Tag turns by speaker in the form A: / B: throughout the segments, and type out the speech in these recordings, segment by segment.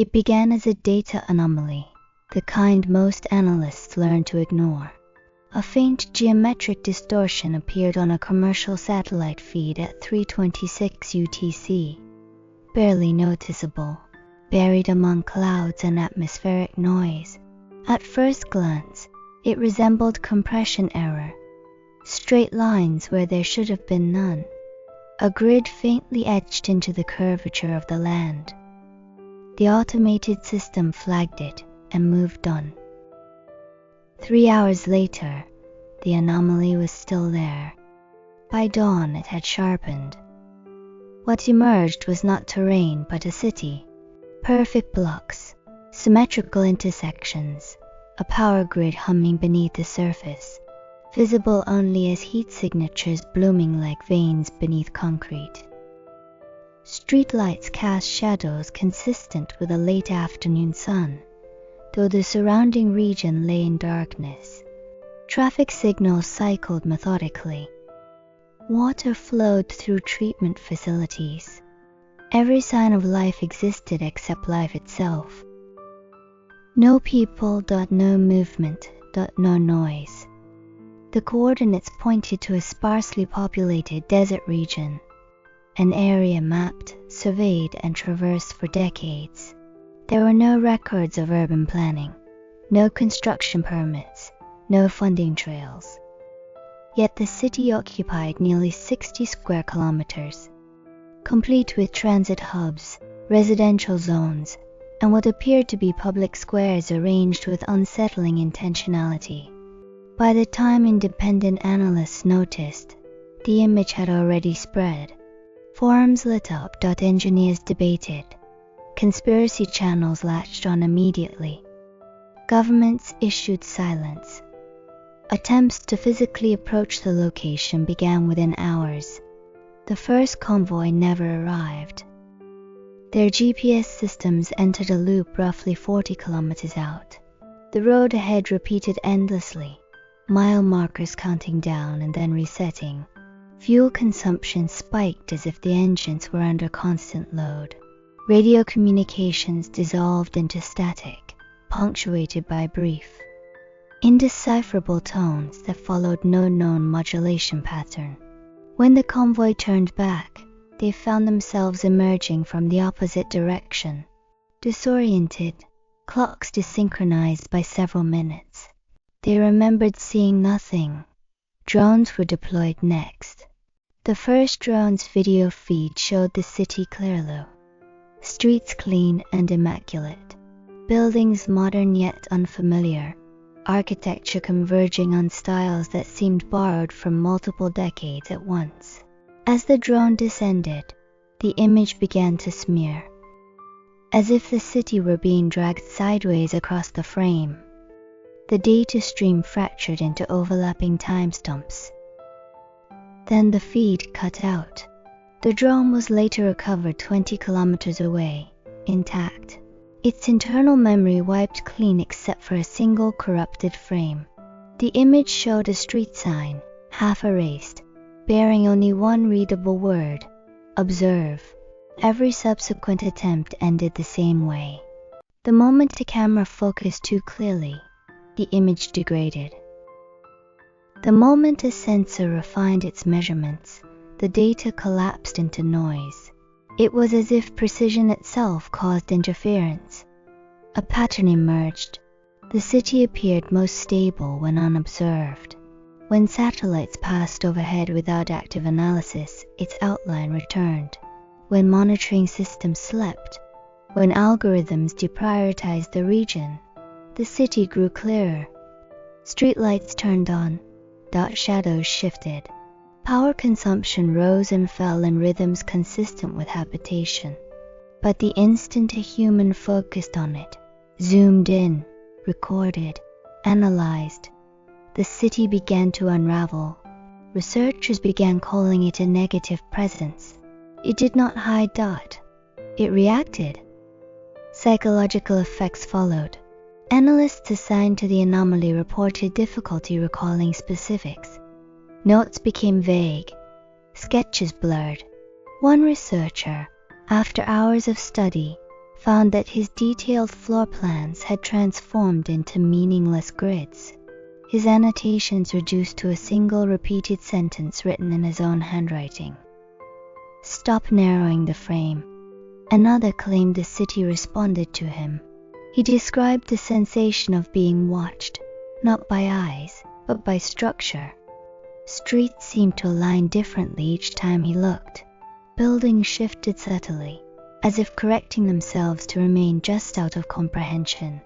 A: It began as a data anomaly, the kind most analysts learn to ignore. A faint geometric distortion appeared on a commercial satellite feed at 3:26 UTC. Barely noticeable, buried among clouds and atmospheric noise. At first glance, it resembled compression error. Straight lines where there should have been none. A grid faintly etched into the curvature of the land. The automated system flagged it and moved on. 3 hours later, the anomaly was still there. By dawn, it had sharpened. What emerged was not terrain but a city. Perfect blocks, symmetrical intersections, a power grid humming beneath the surface, visible only as heat signatures blooming like veins beneath concrete. Streetlights cast shadows consistent with a late afternoon sun, though the surrounding region lay in darkness. Traffic signals cycled methodically. Water flowed through treatment facilities. Every sign of life existed except life itself. No people, no movement, no noise. The coordinates pointed to a sparsely populated desert region, an area mapped, surveyed, and traversed for decades. There were no records of urban planning, no construction permits, no funding trails. Yet the city occupied nearly 60 square kilometers, complete with transit hubs, residential zones, and what appeared to be public squares arranged with unsettling intentionality. By the time independent analysts noticed, the image had already spread. Forums lit up. Engineers debated. Conspiracy channels latched on immediately. Governments issued silence. Attempts to physically approach the location began within hours. The first convoy never arrived. Their GPS systems entered a loop roughly 40 kilometers out. The road ahead repeated endlessly, mile markers counting down and then resetting. Fuel consumption spiked as if the engines were under constant load. Radio communications dissolved into static, punctuated by brief, indecipherable tones that followed no known modulation pattern. When the convoy turned back, they found themselves emerging from the opposite direction. Disoriented, clocks desynchronized by several minutes. They remembered seeing nothing. Drones were deployed next. The first drone's video feed showed the city clearly. Streets clean and immaculate. Buildings modern yet unfamiliar. Architecture converging on styles that seemed borrowed from multiple decades at once. As the drone descended, the image began to smear, as if the city were being dragged sideways across the frame. The data stream fractured into overlapping time stumps. Then the feed cut out. The drone was later recovered 20 kilometers away, intact. Its internal memory wiped clean except for a single corrupted frame. The image showed a street sign, half erased, bearing only one readable word: observe. Every subsequent attempt ended the same way. The moment the camera focused too clearly, the image degraded. The moment a sensor refined its measurements, the data collapsed into noise. It was as if precision itself caused interference. A pattern emerged. The city appeared most stable when unobserved. When satellites passed overhead without active analysis, its outline returned. When monitoring systems slept, when algorithms deprioritized the region, the city grew clearer. Streetlights turned on. Shadows shifted. Power consumption rose and fell in rhythms consistent with habitation. But the instant a human focused on it, zoomed in, recorded, analyzed, the city began to unravel. Researchers began calling it a negative presence. It did not hide. It reacted. Psychological effects followed. Analysts assigned to the anomaly reported difficulty recalling specifics. Notes became vague. Sketches blurred. One researcher, after hours of study, found that his detailed floor plans had transformed into meaningless grids, his annotations reduced to a single repeated sentence written in his own handwriting. "Stop narrowing the frame." Another claimed the city responded to him. He described the sensation of being watched, not by eyes, but by structure. Streets seemed to align differently each time he looked. Buildings shifted subtly, as if correcting themselves to remain just out of comprehension.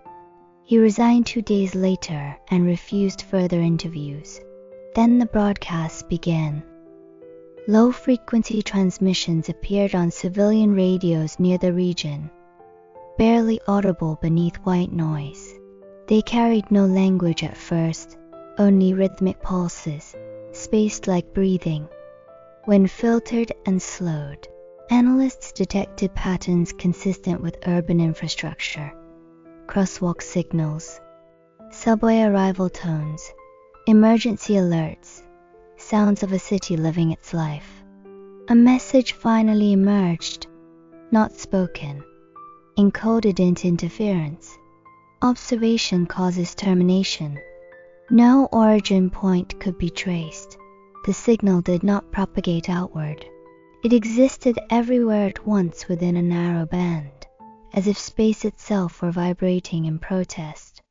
A: He resigned 2 days later and refused further interviews. Then the broadcasts began. Low-frequency transmissions appeared on civilian radios near the region, barely audible beneath white noise. They carried no language at first, only rhythmic pulses, spaced like breathing. When filtered and slowed, analysts detected patterns consistent with urban infrastructure: crosswalk signals, subway arrival tones, emergency alerts, sounds of a city living its life. A message finally emerged, not spoken, encoded into interference. Observation causes termination. No origin point could be traced. The signal did not propagate outward. It existed everywhere at once within a narrow band, as if space itself were vibrating in protest.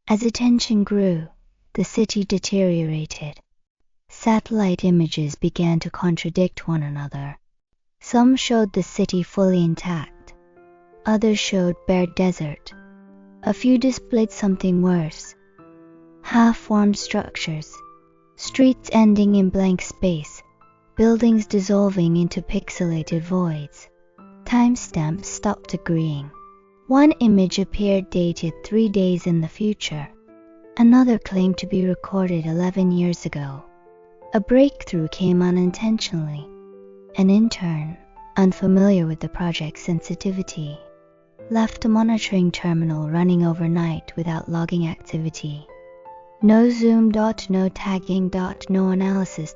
A: As attention grew, the city deteriorated. Satellite images began to contradict one another. Some showed the city fully intact. Others showed bare desert. A few displayed something worse: half-formed structures, streets ending in blank space, buildings dissolving into pixelated voids. Timestamps stopped agreeing. One image appeared dated 3 days in the future. Another claimed to be recorded 11 years ago. A breakthrough came unintentionally. An intern, unfamiliar with the project's sensitivity, left a monitoring terminal running overnight without logging activity. No zoom. No tagging. No analysis.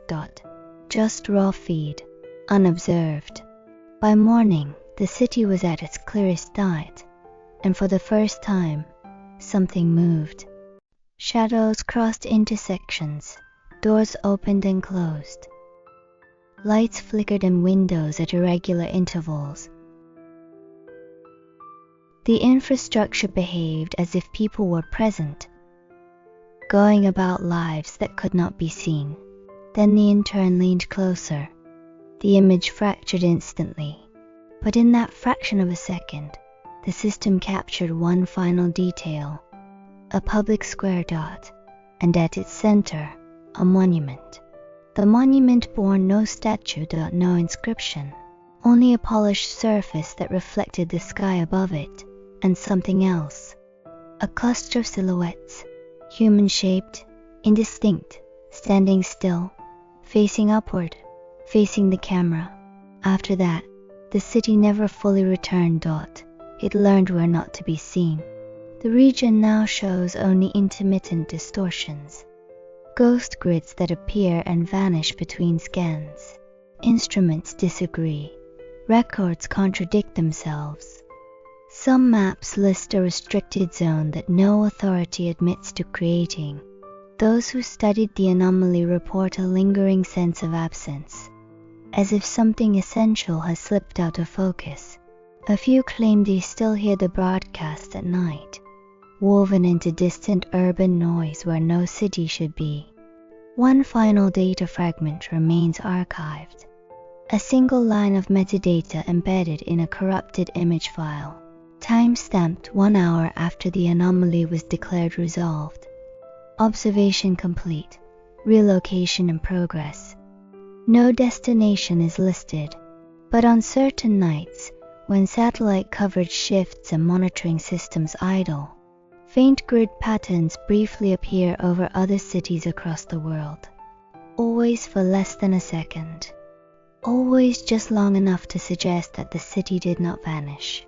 A: Just raw feed, unobserved. By morning, the city was at its clearest diet, and for the first time, something moved. Shadows crossed intersections, doors opened and closed. Lights flickered in windows at irregular intervals. The infrastructure behaved as if people were present, going about lives that could not be seen. Then the intern leaned closer. The image fractured instantly, but in that fraction of a second, the system captured one final detail: a public square, and at its center, a monument. The monument bore no statue, no inscription, only a polished surface that reflected the sky above it, and something else: a cluster of silhouettes, human-shaped, indistinct, standing still, facing upward, facing the camera. After that, the city never fully returned. It learned where not to be seen. The region now shows only intermittent distortions, ghost grids that appear and vanish between scans. Instruments disagree. Records contradict themselves. Some maps list a restricted zone that no authority admits to creating. Those who studied the anomaly report a lingering sense of absence, as if something essential has slipped out of focus. A few claim they still hear the broadcast at night, woven into distant urban noise where no city should be. One final data fragment remains archived: a single line of metadata embedded in a corrupted image file, time-stamped 1 hour after the anomaly was declared resolved. Observation complete. Relocation in progress. No destination is listed, but on certain nights, when satellite coverage shifts and monitoring systems idle, faint grid patterns briefly appear over other cities across the world. Always for less than a second. Always just long enough to suggest that the city did not vanish.